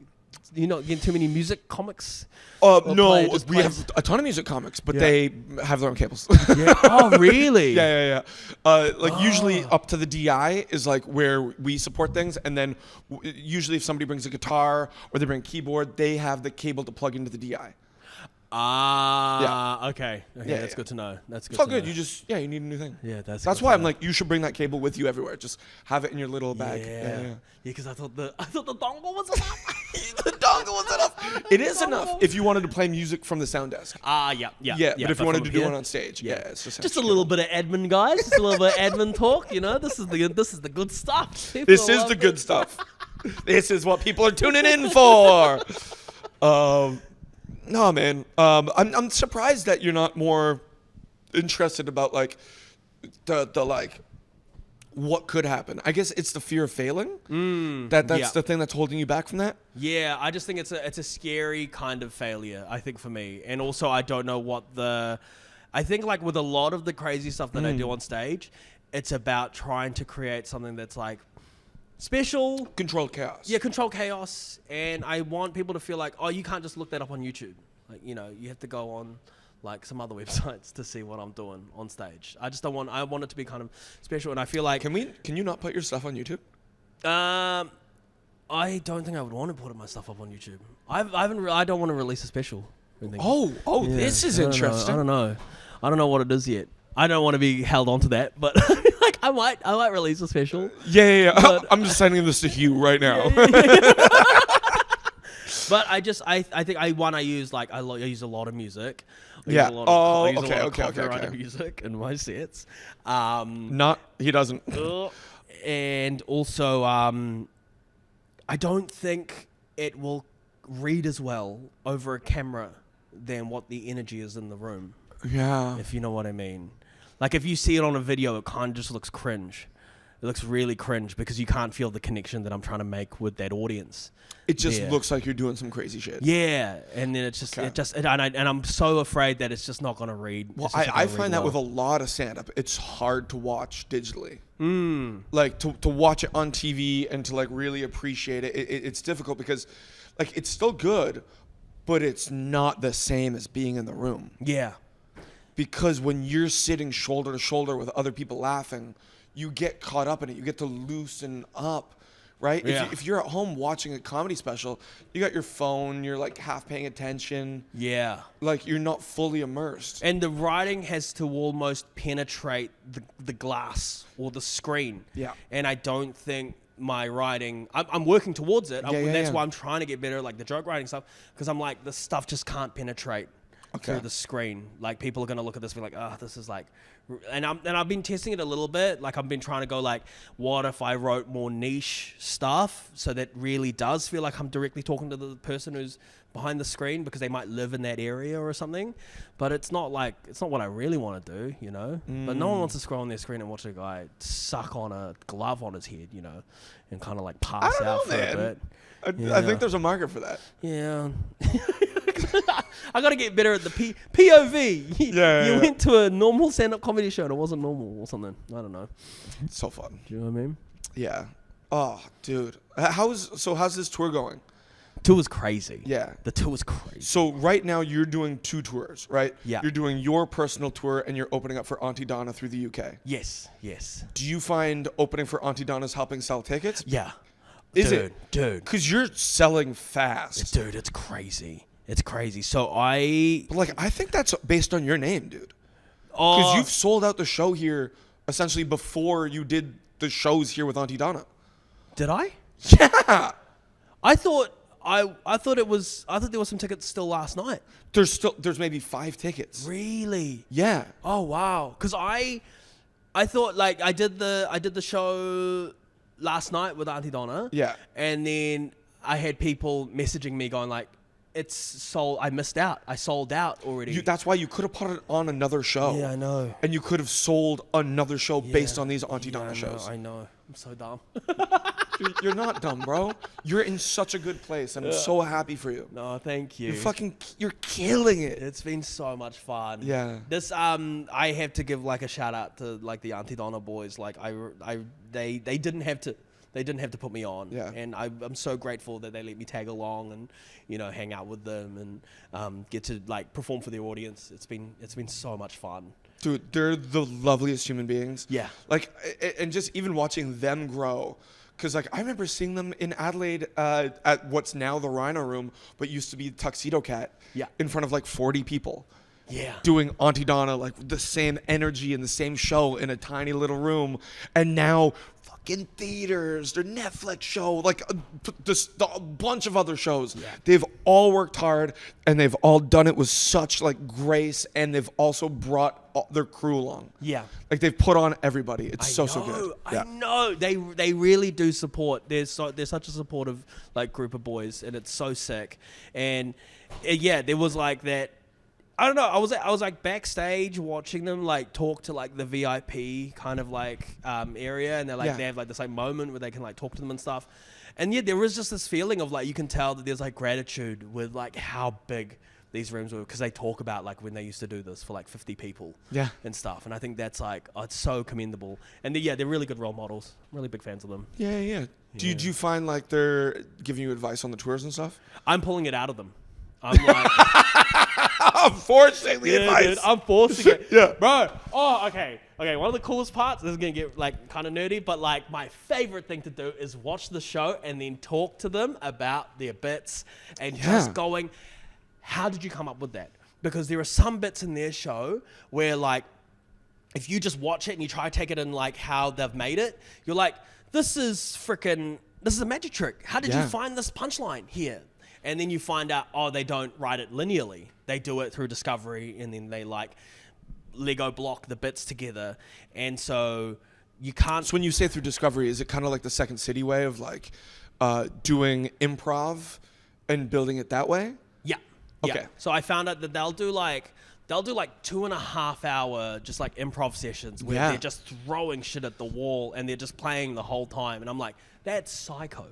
S2: You're not getting too many music comics?
S1: No, we have a ton of music comics, but they have their own cables.
S2: Yeah. Oh, really?
S1: Yeah. Usually up to the DI is like where we support things, and then usually if somebody brings a guitar or they bring a keyboard, they have the cable to plug into the DI.
S2: Okay. That's good to know. That's good.
S1: It's all good. You need a new thing.
S2: Yeah, that's
S1: why I'm like, you should bring that cable with you everywhere. Just have it in your little bag.
S2: Yeah, because I thought the dongle was enough.
S1: The dongle was enough. It is enough if you wanted to play music from the sound desk.
S2: Yeah.
S1: But if you wanted to do one on stage, it's
S2: just a little bit of admin, guys. Just a little bit of admin talk. You know, this is the good stuff.
S1: This is the good stuff. This is what people are tuning in for. No, man. I'm surprised that you're not more interested about like the like what could happen. I guess it's the fear of failing. That's the thing that's holding you back from that.
S2: Yeah, I just think it's a scary kind of failure, I think, for me. And also I don't know I think like with a lot of the crazy stuff that I do on stage, it's about trying to create something that's like special.
S1: Controlled chaos.
S2: Yeah, controlled chaos. And I want people to feel like, oh, you can't just look that up on YouTube. Like, you know, you have to go on like some other websites to see what I'm doing on stage. I want it to be kind of special. And I feel like...
S1: Can you not put your stuff on YouTube?
S2: I don't think I would want to put my stuff up on YouTube. I don't want to release a special.
S1: Oh, this is interesting.
S2: I don't know. I don't know what it is yet. I don't want to be held onto that, but like I might release a special.
S1: Yeah.
S2: But-
S1: I'm just sending this to Hugh right now.
S2: But I think I use I use a lot of music. I
S1: Yeah.
S2: use a lot of, I use a lot of
S1: Okay.
S2: copyrighted music in my sets.
S1: He doesn't.
S2: And also, I don't think it will read as well over a camera than what the energy is in the room,
S1: Yeah.
S2: if you know what I mean. Like, if you see it on a video, it kind of just looks cringe. It looks really cringe because you can't feel the connection that I'm trying to make with that audience.
S1: It just
S2: Yeah.
S1: looks like you're doing some crazy shit.
S2: Yeah, and then and I'm so afraid that it's just not going to read.
S1: Well,
S2: It's just not
S1: I
S2: gonna
S1: find
S2: read
S1: that with
S2: well.
S1: a lot of stand-up, it's hard to watch digitally. Like to watch it on TV and to like really appreciate it, it's difficult because like it's still good, but it's not the same as being in the room.
S2: Yeah.
S1: Because when you're sitting shoulder to shoulder with other people laughing, you get caught up in it. You get to loosen up, right?
S2: Yeah.
S1: If you're at home watching a comedy special, you got your phone, you're like half paying attention.
S2: Yeah.
S1: Like you're not fully immersed.
S2: And the writing has to almost penetrate the glass or the screen.
S1: Yeah.
S2: And I don't think my writing, I'm working towards it. That's
S1: Yeah.
S2: why I'm trying to get better at like the joke writing stuff, because I'm like, this stuff just can't penetrate through the screen. Like people are going to look at this and be like, this is like, and I've been testing it a little bit. Like I've been trying to go like, what if I wrote more niche stuff so that really does feel like I'm directly talking to the person who's behind the screen because they might live in that area or something. But it's not what I really want to do, you know. But no one wants to scroll on their screen and watch a guy suck on a glove on his head, you know, and kind of like pass out for a bit.
S1: I think there's a market for that.
S2: Yeah. I got to get better at the POV. You went to a normal stand-up comedy show and it wasn't normal or something. I don't know.
S1: It's so fun.
S2: Do you know what I mean?
S1: Yeah. Oh, dude. How's this tour going?
S2: Tour was crazy.
S1: Yeah.
S2: The tour was crazy.
S1: So right now you're doing 2 tours, right?
S2: Yeah.
S1: You're doing your personal tour and you're opening up for Aunty Donna through the UK.
S2: Yes.
S1: Do you find opening for Aunty Donna's helping sell tickets?
S2: Yeah.
S1: Is
S2: Dude.
S1: Because you're selling fast.
S2: Dude, it's crazy. It's crazy. So I
S1: think that's based on your name, dude.
S2: Oh.
S1: Because you've sold out the show here essentially before you did the shows here with Aunty Donna.
S2: Did I?
S1: Yeah.
S2: I thought there was some tickets still last night.
S1: There's maybe 5 tickets.
S2: Really?
S1: Yeah.
S2: Oh wow. Cuz I thought like I did the show last night with Aunty Donna.
S1: Yeah.
S2: And then I had people messaging me going like, it's sold. I missed out. I sold out already.
S1: That's why you could have put it on another show.
S2: Yeah, I know.
S1: And you could have sold another show based on these Aunty Donna shows.
S2: I know. I'm so dumb.
S1: You're not dumb, bro. You're in such a good place. I'm so happy for you.
S2: No, thank you.
S1: You're killing it.
S2: It's been so much fun.
S1: Yeah.
S2: This I have to give like a shout out to like the Aunty Donna boys. Like they didn't have to put me on.
S1: Yeah.
S2: And I'm so grateful that they let me tag along and, you know, hang out with them and get to like perform for the audience. It's been so much fun.
S1: Dude, they're the loveliest human beings.
S2: Yeah.
S1: Like, and just even watching them grow. Because, like, I remember seeing them in Adelaide at what's now the Rhino Room, but used to be Tuxedo Cat.
S2: Yeah.
S1: In front of, like, 40 people.
S2: Yeah.
S1: Doing Aunty Donna, like, the same energy and the same show in a tiny little room. And now, fucking theaters, their Netflix show, like, a bunch of other shows. Yeah. They've all worked hard, and they've all done it with such, like, grace, and they've also brought their crew along.
S2: Yeah.
S1: Like, they've put on everybody. It's so good.
S2: I know. They really do support. They're such a supportive, like, group of boys, and it's so sick. And, yeah, there was, like, that. I don't know. I was like backstage watching them like talk to like the VIP kind of like area, and they're like they have like this like moment where they can like talk to them and stuff. And yeah, there was just this feeling of like you can tell that there's like gratitude with like how big these rooms were, because they talk about like when they used to do this for like 50 people and stuff. And I think that's like it's so commendable. And they're really good role models. I'm really big fans of them.
S1: Yeah. Do you find like they're giving you advice on the tours and stuff?
S2: I'm pulling it out of them. I'm like.
S1: I'm forcing the advice.
S2: Dude, I'm forcing it.
S1: Yeah.
S2: Bro. Oh, okay. One of the coolest parts, this is going to get like kind of nerdy, but like my favorite thing to do is watch the show and then talk to them about their bits and just going, how did you come up with that? because there are some bits in their show where like, if you just watch it and you try to take it in like how they've made it, you're like, this is a magic trick. How did you find this punchline here? And then you find out, oh, they don't write it linearly. They do it through discovery, and then they like Lego block the bits together. And so you can't...
S1: So when you say through discovery, is it kind of like the Second City way of like doing improv and building it that way?
S2: Yeah.
S1: Okay.
S2: Yeah. So I found out that they'll do like 2.5 hour just like improv sessions where they're just throwing shit at the wall and they're just playing the whole time. And I'm like, that's psycho.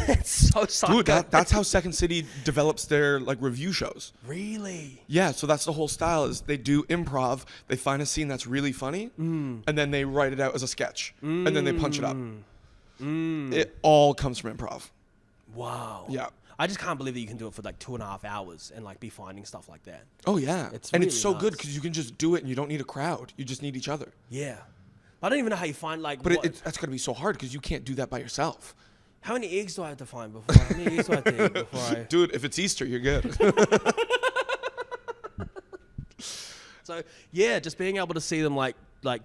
S2: That's so psycho.
S1: Dude, that's how Second City develops their like review shows.
S2: Really?
S1: Yeah, so that's the whole style is they do improv, they find a scene that's really funny, and then they write it out as a sketch, and then they punch it up. It all comes from improv.
S2: Wow.
S1: Yeah.
S2: I just can't believe that you can do it for like 2.5 hours and like be finding stuff like that.
S1: Oh yeah.
S2: It's
S1: and
S2: really
S1: it's so good
S2: nuts.
S1: because you can just do it and you don't need a crowd. You just need each other.
S2: Yeah. I don't even know how you find like...
S1: But that's going to be so hard because you can't do that by yourself.
S2: How many eggs do I have to find before? How many eggs do I have to eat before I...
S1: Dude, if it's Easter, you're good.
S2: So yeah, just being able to see them like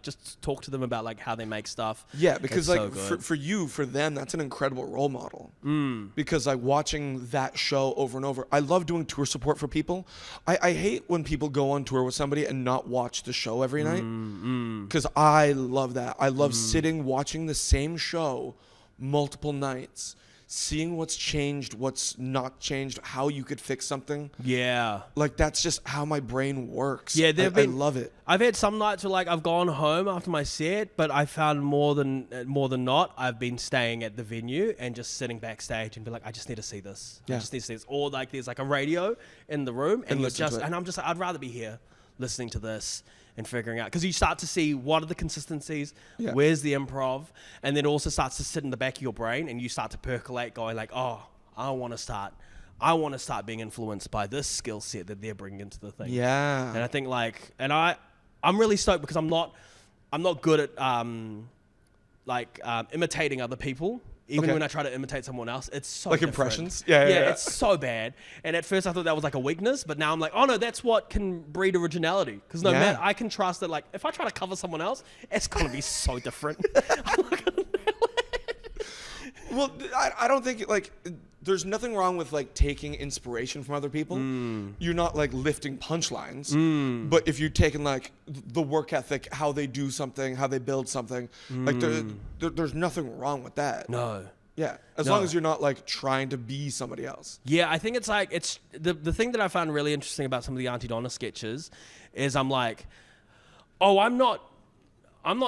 S2: just talk to them about like how they make stuff.
S1: Yeah, because
S2: it's
S1: like
S2: so good.
S1: for them, that's an incredible role model. Because like watching that show over and over, I love doing tour support for people. I hate when people go on tour with somebody and not watch the show every night. Because I love that. I love sitting, watching the same show multiple nights, seeing what's changed, what's not changed, how you could fix something.
S2: Yeah.
S1: Like that's just how my brain works.
S2: Yeah,
S1: I love it.
S2: I've had some nights where like I've gone home after my set, but I found more than not, I've been staying at the venue and just sitting backstage and be like, I just need to see this.
S1: Yeah.
S2: I just need to see this. Or like there's like a radio in the room and you're
S1: listen to
S2: just,
S1: it.
S2: and I'm just like, I'd rather be here listening to this and figuring out, because you start to see what are the consistencies, where's the improv, and then it also starts to sit in the back of your brain and you start to percolate going like, oh, I want to start being influenced by this skill set that they're bringing into the thing.
S1: Yeah.
S2: And I think like, and I'm really stoked because I'm not good at imitating other people. Even when I try to imitate someone else, it's so
S1: like
S2: different.
S1: impressions? Yeah.
S2: It's so bad. And at first I thought that was like a weakness, but now I'm like, oh no, that's what can breed originality. Because no matter, I can trust that like, if I try to cover someone else, it's going to be so different.
S1: Well, I don't think like there's nothing wrong with like taking inspiration from other people. You're not like lifting punchlines, but if you're taking like the work ethic, how they do something, how they build something, like there's nothing wrong with that.
S2: No.
S1: Yeah, as long as you're not like trying to be somebody else.
S2: Yeah, I think it's like, it's the thing that I found really interesting about some of the Aunty Donna sketches is I'm like, oh, I'm not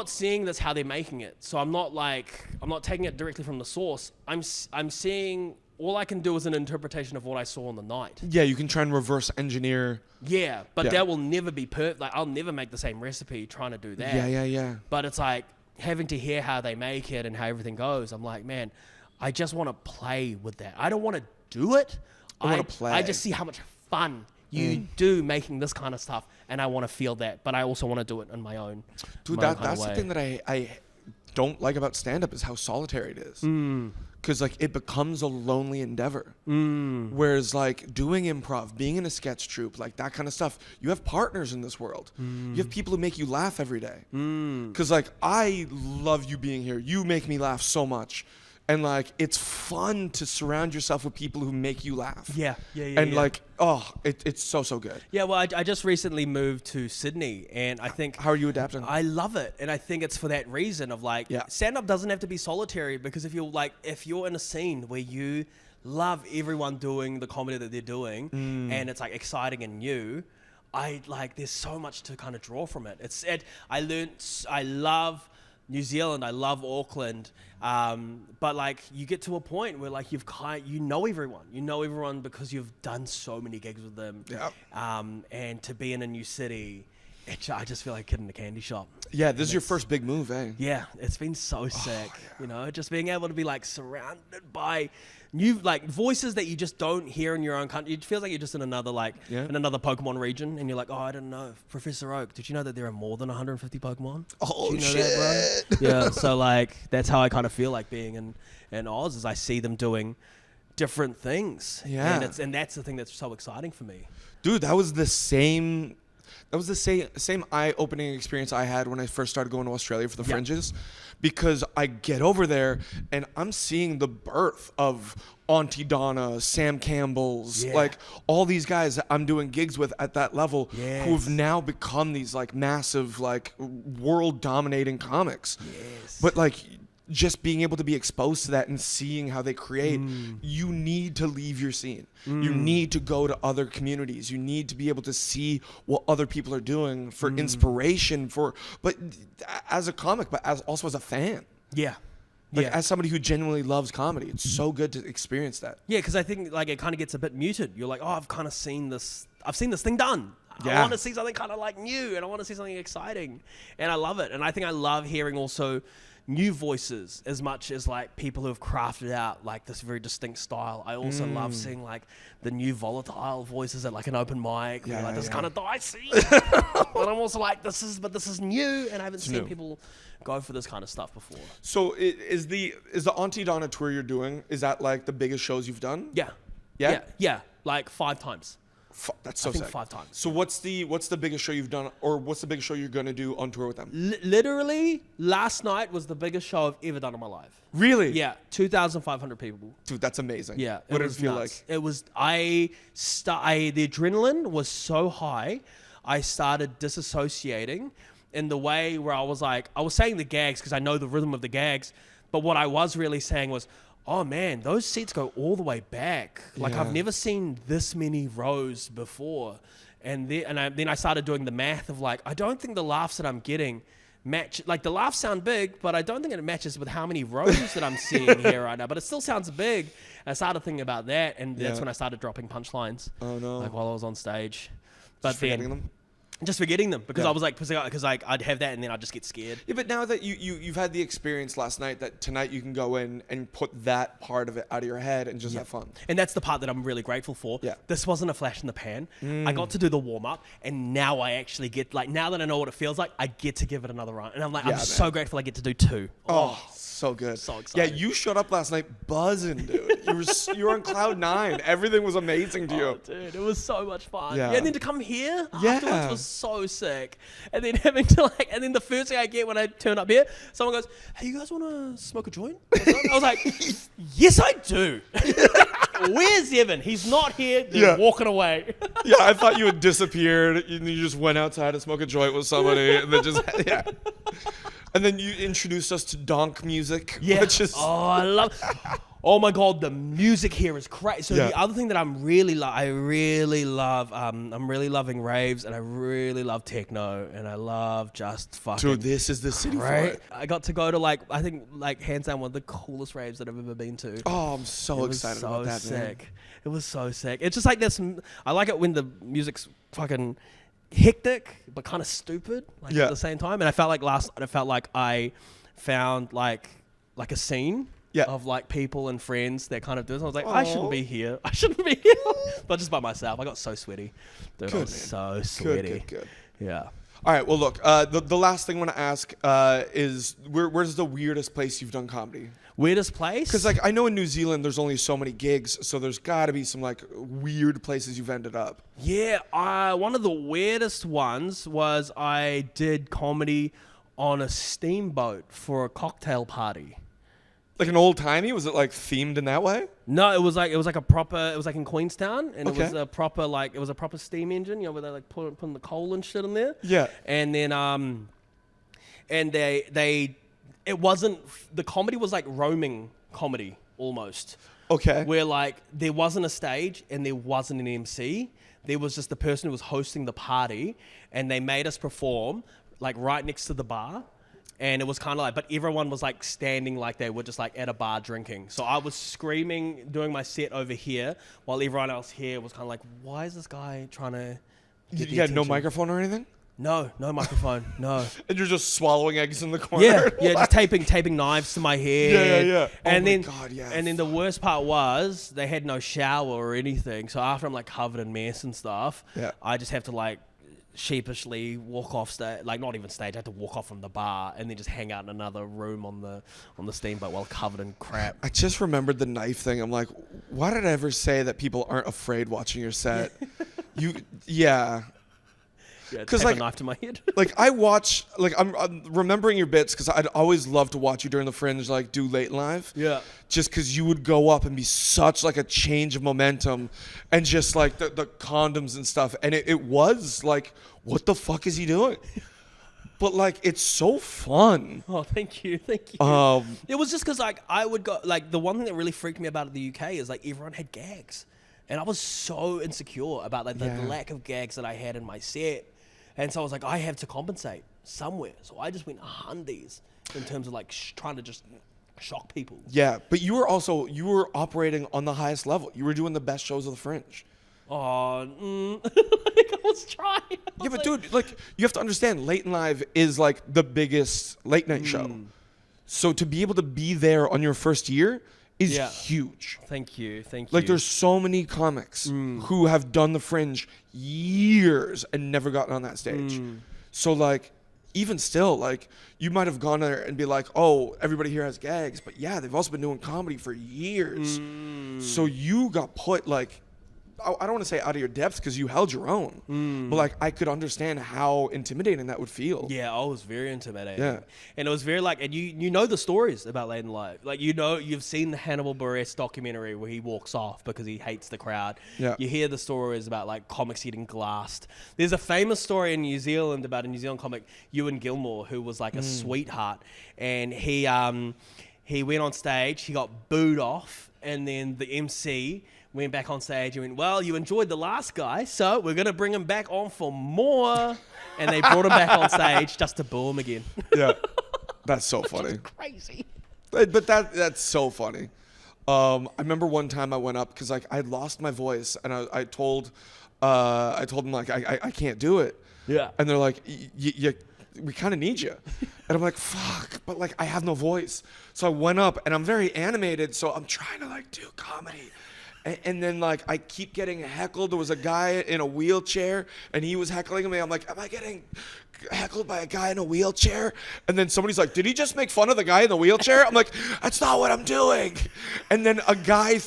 S2: seeing this how they're making it. So I'm not taking it directly from the source. I'm seeing, all I can do is an interpretation of what I saw on the night.
S1: Yeah, you can try and reverse engineer.
S2: Yeah, but that will never be perfect. Like I'll never make the same recipe trying to do that.
S1: Yeah.
S2: But it's like having to hear how they make it and how everything goes. I'm like, man, I just want to play with that. I don't want to do it.
S1: I want to play.
S2: I just see how much fun you do making this kind of stuff, and I want to feel that, but I also want to do it in my own.
S1: Dude, that's the thing that I don't like about stand-up is how solitary it is. Because like it becomes a lonely endeavor. Whereas like doing improv, being in a sketch troupe, like that kind of stuff, you have partners in this world. You have people who make you laugh every day. Because like I love you being here. You make me laugh so much. And like it's fun to surround yourself with people who make you laugh.
S2: Yeah.
S1: And like, oh, it's so good.
S2: Yeah, well, I just recently moved to Sydney, and I think...
S1: How are you adapting?
S2: I love it, and I think it's for that reason of like, stand-up doesn't have to be solitary, because if you're in a scene where you love everyone doing the comedy that they're doing, and it's like exciting and new, there's so much to kind of draw from it. I love New Zealand, I love Auckland, but like you get to a point where like you know everyone because you've done so many gigs with them. And to be in a new city, I just feel like a kid in a candy shop.
S1: Yeah, this is your first big move, eh?
S2: Yeah, it's been so sick. You know, just being able to be like surrounded by new like voices that you just don't hear in your own country. It feels like you're just in another in another Pokemon region, and you're like, oh, I don't know, Professor Oak, did you know that there are more than 150 Pokemon?
S1: Oh,
S2: did you know that, bro? Yeah, so like that's how I kind of feel like being in Oz, is I see them doing different things.
S1: Yeah.
S2: And that's the thing that's so exciting for me.
S1: Dude, that was the same eye-opening experience I had when I first started going to Australia for the Fringes, because I get over there and I'm seeing the birth of Aunty Donna, Sam Campbell's, like all these guys that I'm doing gigs with at that level who have now become these like massive, like world-dominating comics. Yes. But like, just being able to be exposed to that and seeing how they create, you need to leave your scene. You need to go to other communities. You need to be able to see what other people are doing for inspiration, but as a comic, but also as a fan.
S2: Yeah.
S1: As somebody who genuinely loves comedy, it's so good to experience that.
S2: Yeah, because I think like it kind of gets a bit muted. You're like, oh, I've kind of seen this. I've seen this thing done.
S1: Yeah.
S2: I want to see something kind of like new, and I want to see something exciting, and I love it. And I think I love hearing also new voices as much as like people who have crafted out like this very distinct style. I also love seeing like the new volatile voices at like an open mic.
S1: Yeah,
S2: like this is kind of dicey, but I'm also like this is new, and I haven't seen people go for this kind of stuff before.
S1: So is the Aunty Donna tour you're doing, is that like the biggest shows you've done?
S2: Yeah, like 5 times.
S1: That's so
S2: I think
S1: sick.
S2: 5 times.
S1: So what's the biggest show you've done, or what's the biggest show you're gonna do on tour with them?
S2: Literally, last night was the biggest show I've ever done in my life.
S1: Really?
S2: Yeah, 2,500 people.
S1: Dude, that's amazing.
S2: Yeah,
S1: What did it feel
S2: nuts.
S1: like?
S2: It was the adrenaline was so high, I started disassociating in the way where I was saying the gags because I know the rhythm of the gags, but what I was really saying was, oh man, those seats go all the way back. Like I've never seen this many rows before. And then I started doing the math of like, I don't think the laughs that I'm getting match. Like the laughs sound big, but I don't think it matches with how many rows that I'm seeing here right now. But it still sounds big. And I started thinking about that, and that's when I started dropping punchlines.
S1: Oh no!
S2: Like while I was on stage.
S1: Just forgetting them.
S2: Just forgetting them because I was like, because I'd have that and then I'd just get scared.
S1: Yeah, but now that you've had the experience last night, that tonight you can go in and put that part of it out of your head and just have fun.
S2: And that's the part that I'm really grateful for.
S1: Yeah.
S2: This wasn't a flash in the pan. I got to do the warm up, and now I actually get now that I know what it feels like, I get to give it another run. And I'm like, I'm so grateful I get to do 2.
S1: Oh, so good.
S2: So excited.
S1: Yeah, you showed up last night buzzing, dude. You were on cloud 9. Everything was amazing to you.
S2: Oh, dude, it was so much fun.
S1: Yeah.
S2: And then to come here afterwards was so sick. And then having to and then the first thing I get when I turn up here, someone goes, hey, you guys want to smoke a joint? I was like, yes, I do. Where's Evan? He's not here. They're walking away.
S1: Yeah, I thought you had disappeared and you just went outside to smoke a joint with somebody and then just, And then you introduced us to donk music.
S2: Yeah.
S1: Which is
S2: I love. Oh my God, the music here is crazy. So the other thing that I'm really I'm really loving raves, and I really love techno, and I love just fucking.
S1: Dude, this is the city for it.
S2: I got to go to I think hands down one of the coolest raves that I've ever been to.
S1: Oh, I'm so excited about that,
S2: sick.
S1: man.
S2: It was so sick. It's just like this. I like it when the music's fucking hectic but kind of stupid at the same time. And I felt like last night, I found like a scene of like people and friends that kind of do this. I was like, I shouldn't be here. But just by myself. I got so sweaty. Dude, I was so sweaty.
S1: Good.
S2: Yeah.
S1: All right, well, look, the last thing I want to ask is where's the weirdest place you've done comedy?
S2: Weirdest place?
S1: Because I know in New Zealand there's only so many gigs, so there's got to be some like weird places you've ended up.
S2: Yeah, one of the weirdest ones was I did comedy on a steamboat for a cocktail party.
S1: Like an old timey? Was it like themed in that way?
S2: No, it was like a proper. It was like in Queenstown, and it was a proper steam engine. You know, where they like putting the coal and shit in there. Yeah. And then and it wasn't, the comedy was like roaming comedy almost.
S1: Okay.
S2: Where like there wasn't a stage and there wasn't an MC. There was just the person who was hosting the party, and they made us perform like right next to the bar. And it was kind of like, but everyone was like standing like they were just like at a bar drinking. So I was screaming, doing my set over here, while everyone else here was kind of like, why is this guy trying to get
S1: You had no microphone or anything?
S2: No microphone, no.
S1: And you're just swallowing eggs in the corner?
S2: Yeah, just taping knives to my head.
S1: Yeah.
S2: And
S1: oh
S2: then,
S1: my God, yeah.
S2: And then the worst part was they had no shower or anything. So after I'm like covered in mess and stuff, I just have to like sheepishly walk off stage, like not even stage. I had to walk off from the bar and then just hang out in another room on the steamboat while covered in crap.
S1: I just remembered the knife thing. I'm like, why did I ever say that people aren't afraid watching your set? Yeah.
S2: Yeah,
S1: 'Cause,
S2: tape
S1: like-
S2: a knife to my head.
S1: Like I watch, like I'm remembering your bits because I'd always love to watch you during the Fringe, like do late live.
S2: Yeah.
S1: Just because you would go up and be such like a change of momentum, and just like the condoms and stuff, and it was like, what the fuck is he doing? But like it's so fun.
S2: Oh, thank you. It was just because like I would go, like the one thing that really freaked me about the UK is like everyone had gags, and I was so insecure about like the lack of gags that I had in my set. And so I was like, I have to compensate somewhere. So I just went hundies in terms of like trying to just shock people.
S1: Yeah, but you were operating on the highest level. You were doing the best shows of the Fringe.
S2: Oh, like I was trying.
S1: Yeah, but dude, like you have to understand, Late and Live is like the biggest late night show. So to be able to be there on your first year is huge.
S2: Thank you.
S1: Like there's so many comics who have done the Fringe years and never gotten on that stage. So like even still, like you might have gone there and be like, oh, everybody here has gags, but yeah, they've also been doing comedy for years. So you got put like, I don't want to say out of your depth because you held your own, but like I could understand how intimidating that would feel.
S2: Yeah, I was very intimidating.
S1: Yeah.
S2: And it was very like, and you know the stories about Late and Live. Like, you've seen the Hannibal Buress documentary where he walks off because he hates the crowd.
S1: Yeah.
S2: You hear the stories about like comics getting glassed. There's a famous story in New Zealand about a New Zealand comic, Ewan Gilmore, who was like a sweetheart. And he went on stage, he got booed off, and then the MC went back on stage and went, well, you enjoyed the last guy, so we're going to bring him back on for more. And they brought him back on stage just to boo him again.
S1: Yeah, that's so funny.
S2: Crazy.
S1: But that's so funny. I remember one time I went up because like I lost my voice, and I told them like I can't do it.
S2: Yeah.
S1: And they're like, we kind of need you. And I'm like, fuck, but like I have no voice. So I went up, and I'm very animated, so I'm trying to like do comedy. And then, like, I keep getting heckled. There was a guy in a wheelchair, and he was heckling me. I'm like, am I getting heckled by a guy in a wheelchair? And then somebody's like, did he just make fun of the guy in the wheelchair? I'm like, that's not what I'm doing. And then a guy,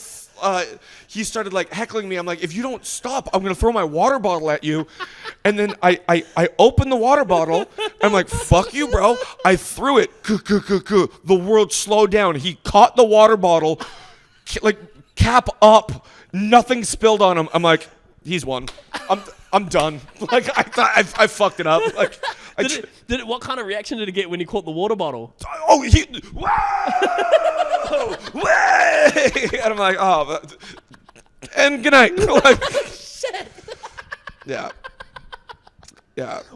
S1: he started, like, heckling me. I'm like, if you don't stop, I'm going to throw my water bottle at you. And then I opened the water bottle. I'm like, fuck you, bro. I threw it. The world slowed down. He caught the water bottle, like, cap up, nothing spilled on him. I'm like, he's won. I'm done. Like I thought I fucked it up. Like
S2: What kind of reaction did it get when he caught the water bottle?
S1: Oh, whoa, way! And I'm like, oh, and good night. Like,
S2: Shit.
S1: Yeah.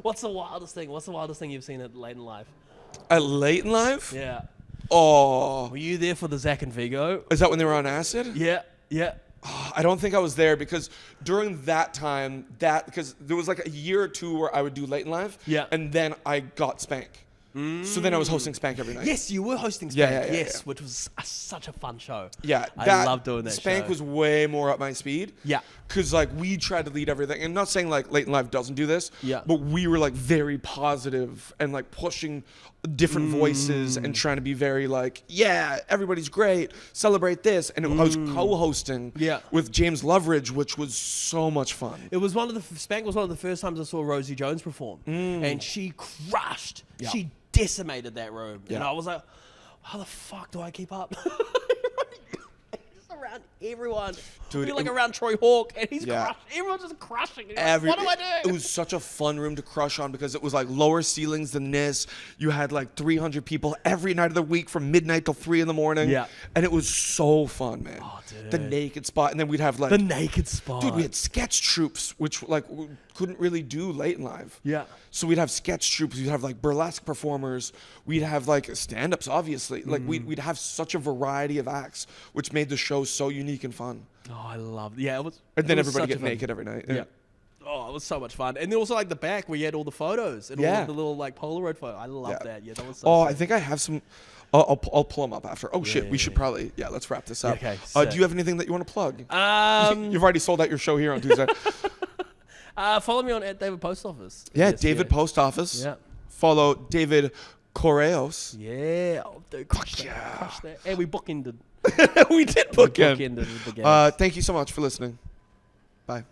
S2: What's the wildest thing you've seen at Late and Live?
S1: At Late and Live?
S2: Yeah.
S1: Oh,
S2: Were you there for the Zach and Vigo?
S1: is that when they were on acid?
S2: Yeah.
S1: I don't think I was there because during that time, because there was like a year or two where I would do Late and Live.
S2: Yeah.
S1: And then I got Spank. So then I was hosting Spank every night.
S2: Yes, you were hosting Spank.
S1: Yeah.
S2: Which was such a fun show.
S1: Yeah,
S2: I love doing that
S1: Spank
S2: show.
S1: was way more up my speed.
S2: Yeah.
S1: Because, like, we tried to lead everything. And not saying, like, Late and Live doesn't do this.
S2: Yeah.
S1: But we were, like, very positive and, like, pushing different voices and trying to be very, like, yeah, everybody's great. Celebrate this. And I was co-hosting with James Loveridge, which was so much fun.
S2: It was Spank was one of the first times I saw Rosie Jones perform. And she crushed.
S1: Yeah.
S2: She decimated that room.
S1: Yeah.
S2: And I was like, how the fuck do I keep up? Just around everyone.
S1: Dude,
S2: We're like around Troy Hawk, and he's
S1: Yeah.
S2: crushing. Everyone's just crushing. And you're like, what do I do?
S1: It was such a fun room to crush on because it was like lower ceilings than this. You had like 300 people every night of the week from midnight till 3 a.m.
S2: Yeah.
S1: And it was so fun, man.
S2: Oh, dude.
S1: The naked spot. And then we'd have like...
S2: The naked spot.
S1: Dude, we had sketch troops, which like couldn't really do Late and Live.
S2: Yeah.
S1: So we'd have sketch troops. We'd have like burlesque performers. We'd have like stand-ups, obviously. Like we'd have such a variety of acts, which made the show so unique and fun.
S2: Oh, I love it. Yeah, it was.
S1: And then
S2: it was
S1: everybody
S2: such a
S1: get
S2: fun-
S1: naked every night.
S2: Yeah. Oh, it was so much fun. And then also like the back where you had all the photos and all
S1: Yeah.
S2: of the little like Polaroid photos. I love that. Yeah, that was so
S1: Oh,
S2: sick.
S1: I think I have some. I'll pull them up after. Oh shit,
S2: yeah,
S1: we should
S2: yeah.
S1: probably let's wrap this up.
S2: Okay,
S1: Do
S2: sick.
S1: you have anything that you want to plug?
S2: Um,
S1: You've already sold out your show here on Tuesday.
S2: Follow me on @David Post Office.
S1: Yeah,
S2: Yes,
S1: David Post Office.
S2: Yeah.
S1: Follow David Correos.
S2: Yeah. Oh, dude, crush that.
S1: yeah.
S2: Crush that. And we bookended.
S1: We did book him.
S2: Bookended with the guys.
S1: Thank you so much for listening. Bye.